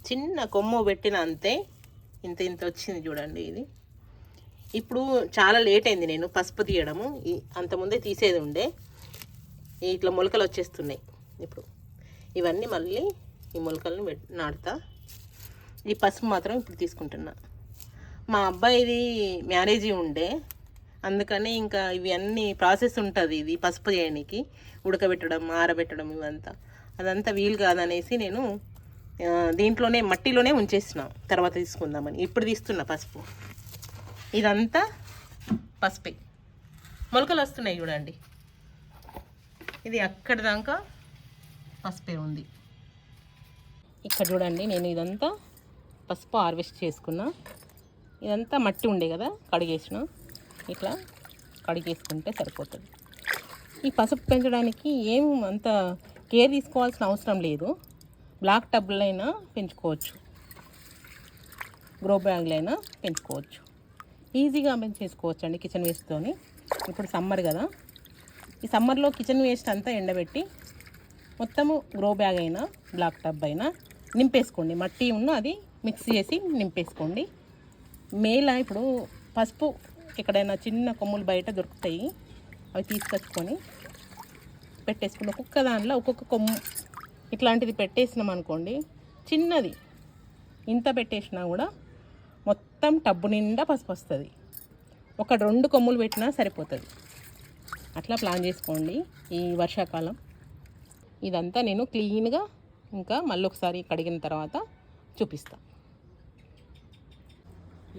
చిన్న కొమ్ము పెట్టిన అంతే ఇంత ఇంత వచ్చింది చూడండి. ఇది ఇప్పుడు చాలా లేట్ అయింది నేను పసుపు తీయడము. అంతకుముందే తీసేది ఉండే. ఇట్లా మొలకలు వచ్చేస్తున్నాయి. ఇప్పుడు ఇవన్నీ మళ్ళీ ఈ మొలకలను నాటుతా. ఈ పసుపు మాత్రం ఇప్పుడు తీసుకుంటున్నా. మా అబ్బాయిది మ్యారేజీ ఉండే, అందుకని ఇంకా ఇవి అన్నీ ప్రాసెస్ ఉంటుంది. ఇది పసుపు చేయడానికి ఉడకబెట్టడం, ఆరబెట్టడం ఇవంతా అదంతా వీలు కాదనేసి నేను దీంట్లోనే మట్టిలోనే ఉంచేసిన, తర్వాత తీసుకుందామని. ఇప్పుడు తీస్తున్నా పసుపు. ఇదంతా పసుపే, మొలకలు వస్తున్నాయి చూడండి. ఇది అక్కడి దాకా పసుపే ఉంది. ఇక్కడ చూడండి, నేను ఇదంతా పసుపు హార్వెస్ట్ చేసుకున్నా. ఇదంతా మట్టి ఉండే కదా, కడిగేసిన. ఇట్లా కడిగేసుకుంటే సరిపోతుంది. ఈ పసుపు పెంచడానికి ఏం అంత కేర్ తీసుకోవాల్సిన అవసరం లేదు. బ్లాక్ టబ్లో అయినా పెంచుకోవచ్చు, గ్రో బ్యాగ్లో అయినా పెంచుకోవచ్చు. ఈజీగా పెంచేసుకోవచ్చు అండి కిచెన్ వేస్ట్తోని. ఇప్పుడు సమ్మర్ కదా, ఈ సమ్మర్లో కిచెన్ వేస్ట్ అంతా ఎండబెట్టి మొత్తము గ్రో బ్యాగ్ అయినా బ్లాక్ టబ్ అయినా నింపేసుకోండి. మట్టి ఉన్న అది మిక్స్ చేసి నింపేసుకోండి. మేలా ఇప్పుడు పసుపు ఎక్కడైనా చిన్న కొమ్ములు బయట దొరుకుతాయి, అవి తీసుకొచ్చుకొని పెట్టేసుకుని ఒక్కొక్క దానిలో ఒక్కొక్క కొమ్ము ఇట్లాంటిది పెట్టేసినాం అనుకోండి, చిన్నది ఇంత పెట్టేసినా కూడా మొత్తం టబ్బు నిండా పసుపు వస్తుంది. ఒక 2 కొమ్ములు పెట్టినా సరిపోతుంది. అట్లా ప్లాన్ చేసుకోండి ఈ వర్షాకాలం. ఇదంతా నేను క్లీన్గా ఇంకా మళ్ళీ ఒకసారి కడిగిన తర్వాత చూపిస్తాను.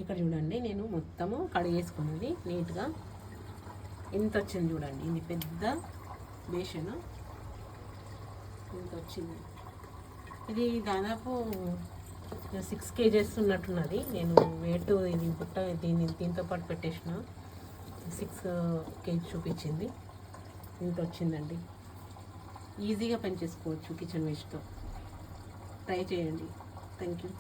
ఇక్కడ చూడండి, నేను మొత్తము కడిగేసుకున్నది నీట్గా. ఇంత వచ్చింది చూడండి, ఇది పెద్ద బేషన్ ఇంత వచ్చింది. ఇది దాదాపు 6 kgs ఉన్నట్టున్నది. నేను వెయిట్ ఇది బుట్ట దీంతో పాటు పెట్టేసిన 6 kg చూపించింది. ఇంత వచ్చిందండి. ఈజీగా పనిచేసుకోవచ్చు కిచెన్ వేస్ట్తో. ట్రై చేయండి. Thank you.